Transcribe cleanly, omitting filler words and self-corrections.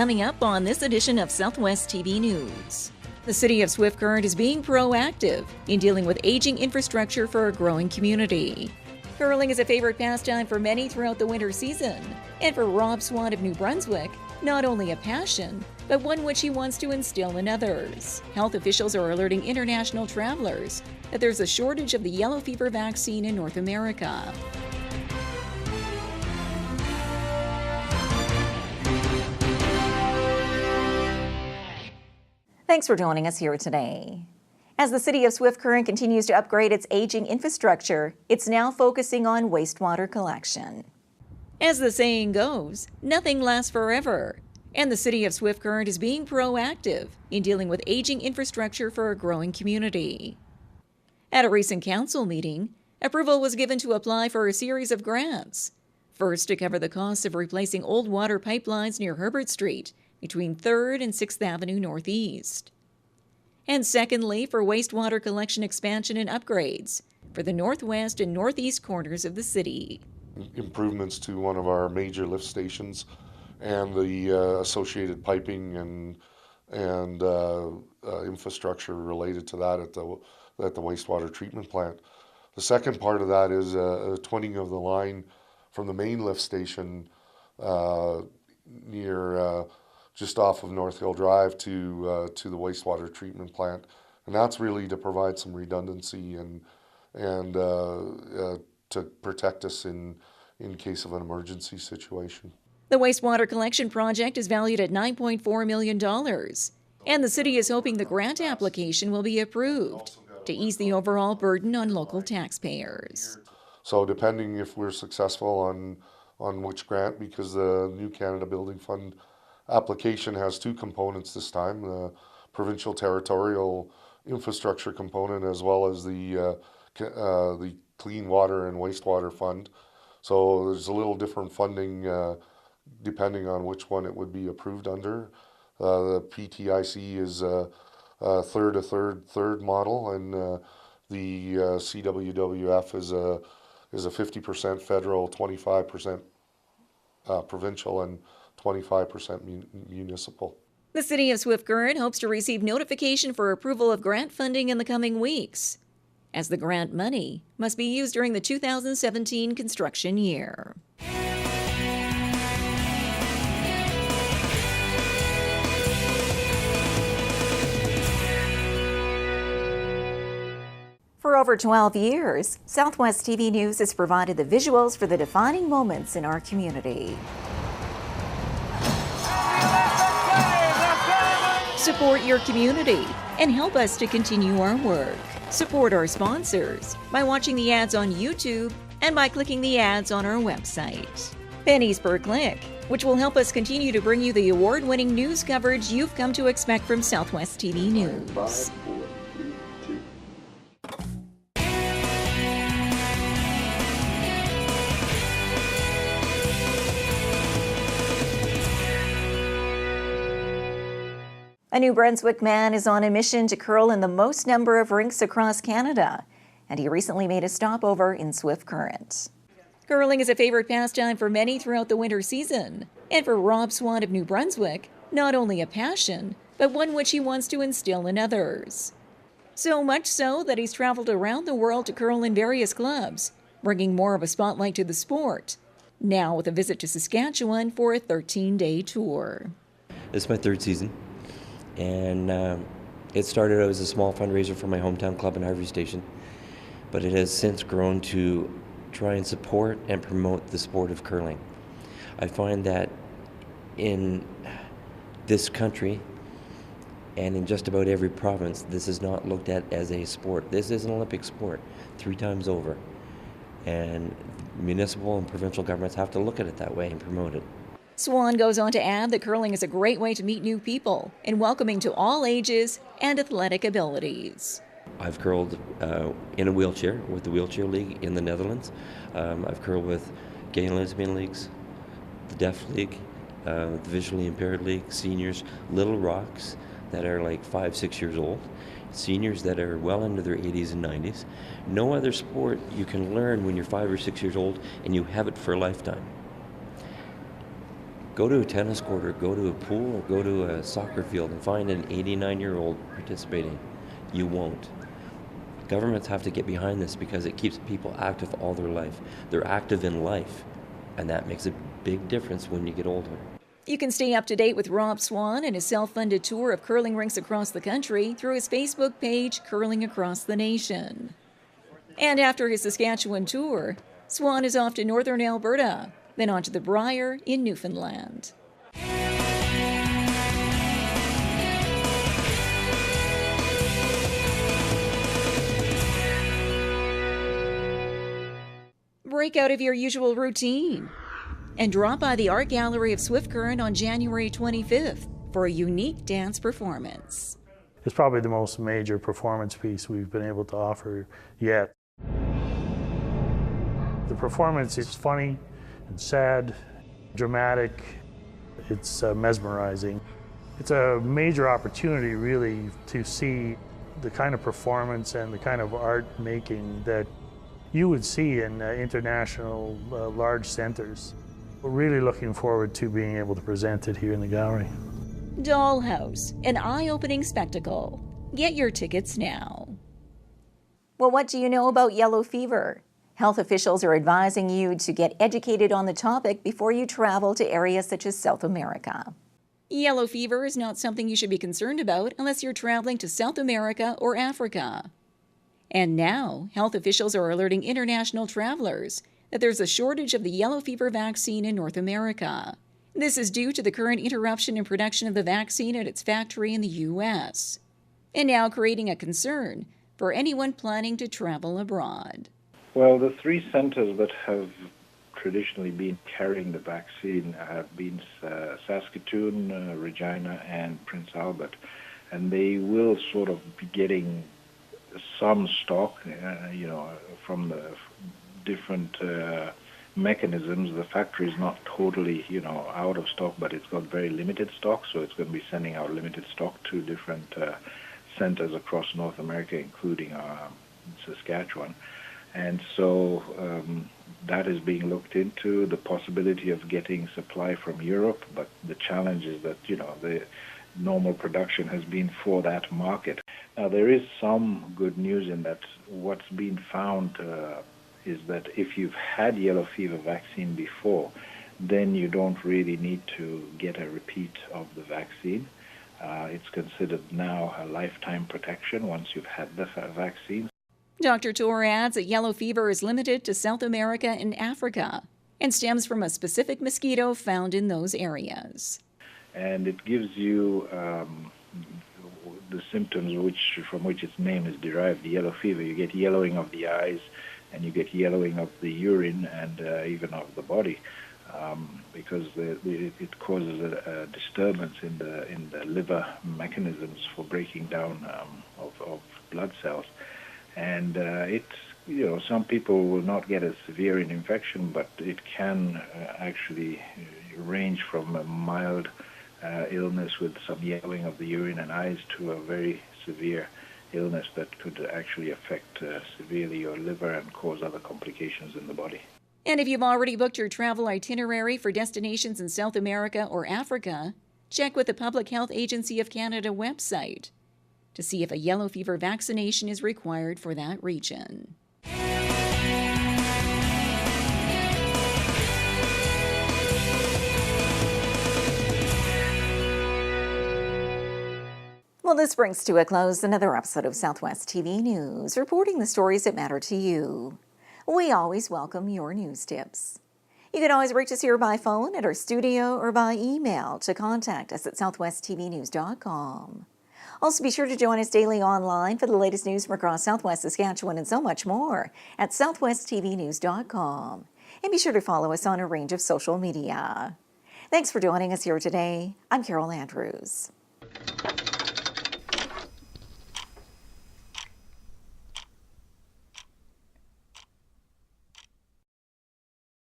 Coming up on this edition of Southwest TV News. The city of Swift Current is being proactive in dealing with aging infrastructure for a growing community. Curling is a favorite pastime for many throughout the winter season. And for Rob Swan of New Brunswick, not only a passion, but one which he wants to instill in others. Health officials are alerting international travelers that there's a shortage of the yellow fever vaccine in North America. Thanks for joining us here today. As the city of Swift Current continues to upgrade its aging infrastructure, it's now focusing on wastewater collection. As the saying goes, nothing lasts forever, and the city of Swift Current is being proactive in dealing with aging infrastructure for a growing community. At a recent council meeting, approval was given to apply for a series of grants. First, to cover the costs of replacing old water pipelines near Herbert Street, between 3rd and 6th Avenue Northeast. And secondly, for wastewater collection expansion and upgrades for the northwest and northeast corners of the city. Improvements to one of our major lift stations and the associated piping and infrastructure related to that at the wastewater treatment plant. The second part of that is a twinning of the line from the main lift station near just off of North Hill Drive to the wastewater treatment plant, and that's really to provide some redundancy and to protect us in case of an emergency situation. The wastewater collection project is valued at $9.4 million, and the city is hoping the grant application will be approved to ease the overall burden on local taxpayers. So depending if we're successful on which grant, because the New Canada Building Fund application has two components this time, the provincial territorial infrastructure component as well as the clean water and wastewater fund. So there's a little different funding depending on which one it would be approved under. The PTIC is a third model, and the CWWF is a 50% federal, 25% provincial, and 25% municipal. The city of Swift Current hopes to receive notification for approval of grant funding in the coming weeks, as the grant money must be used during the 2017 construction year. For over 12 years, Southwest TV News has provided the visuals for the defining moments in our community. Support your community and help us to continue our work. Support our sponsors by watching the ads on YouTube and by clicking the ads on our website. Pennies per click, which will help us continue to bring you the award-winning news coverage you've come to expect from Southwest TV News. A New Brunswick man is on a mission to curl in the most number of rinks across Canada, and he recently made a stopover in Swift Current. Curling is a favorite pastime for many throughout the winter season, and for Rob Swan of New Brunswick, not only a passion, but one which he wants to instill in others. So much so that he's traveled around the world to curl in various clubs, bringing more of a spotlight to the sport, now with a visit to Saskatchewan for a 13-day tour. This is my third season. And it started out as a small fundraiser for my hometown club in Harvey Station, but it has since grown to try and support and promote the sport of curling. I find that in this country and in just about every province, this is not looked at as a sport. This is an Olympic sport 3 times over, and municipal and provincial governments have to look at it that way and promote it. Swan goes on to add that curling is a great way to meet new people and welcoming to all ages and athletic abilities. I've curled in a wheelchair with the Wheelchair League in the Netherlands. I've curled with Gay and Lesbian Leagues, the Deaf League, the Visually Impaired League, seniors, Little Rocks that are like 5-6 years old, seniors that are well into their 80s and 90s. No other sport you can learn when you're 5 or 6 years old and you have it for a lifetime. Go to a tennis court or go to a pool or go to a soccer field and find an 89-year-old participating. You won't. Governments have to get behind this because it keeps people active all their life. They're active in life, and that makes a big difference when you get older. You can stay up to date with Rob Swan and his self-funded tour of curling rinks across the country through his Facebook page, Curling Across the Nation. And after his Saskatchewan tour, Swan is off to northern Alberta, then on to the Briar in Newfoundland. Break out of your usual routine and drop by the Art Gallery of Swift Current on January 25th for a unique dance performance. It's probably the most major performance piece we've been able to offer yet. The performance is funny and sad, dramatic, it's mesmerizing. It's a major opportunity really to see the kind of performance and the kind of art making that you would see in international large centers. We're really looking forward to being able to present it here in the gallery. Dollhouse, an eye-opening spectacle. Get your tickets now. Well, what do you know about yellow fever? Health officials are advising you to get educated on the topic before you travel to areas such as South America. Yellow fever is not something you should be concerned about unless you're traveling to South America or Africa. And now, health officials are alerting international travelers that there's a shortage of the yellow fever vaccine in North America. This is due to the current interruption in production of the vaccine at its factory in the U.S., and now creating a concern for anyone planning to travel abroad. Well, the three centers that have traditionally been carrying the vaccine have been Saskatchewan, Regina, and Prince Albert, and they will sort of be getting some stock, from the different mechanisms. The factory is not totally, out of stock, but it's got very limited stock, so it's going to be sending out limited stock to different centers across North America, including Saskatchewan. And so that is being looked into, the possibility of getting supply from Europe, but the challenge is that, the normal production has been for that market. Now, there is some good news in that what's been found is that if you've had yellow fever vaccine before, then you don't really need to get a repeat of the vaccine. It's considered now a lifetime protection once you've had the vaccine. Dr. Torr adds that yellow fever is limited to South America and Africa and stems from a specific mosquito found in those areas. And it gives you the symptoms from which its name is derived, the yellow fever. You get yellowing of the eyes, and you get yellowing of the urine and even of the body, because it causes a disturbance in the liver mechanisms for breaking down of blood cells. And some people will not get a severe infection, but it can actually range from a mild illness with some yellowing of the urine and eyes to a very severe illness that could actually affect severely your liver and cause other complications in the body. And if you've already booked your travel itinerary for destinations in South America or Africa, check with the Public Health Agency of Canada website to see if a yellow fever vaccination is required for that region. Well, this brings to a close another episode of Southwest TV News, reporting the stories that matter to you. We always welcome your news tips. You can always reach us here by phone at our studio or by email to contact us at southwesttvnews.com. Also, be sure to join us daily online for the latest news from across Southwest Saskatchewan and so much more at southwesttvnews.com. And be sure to follow us on a range of social media. Thanks for joining us here today. I'm Carol Andrews.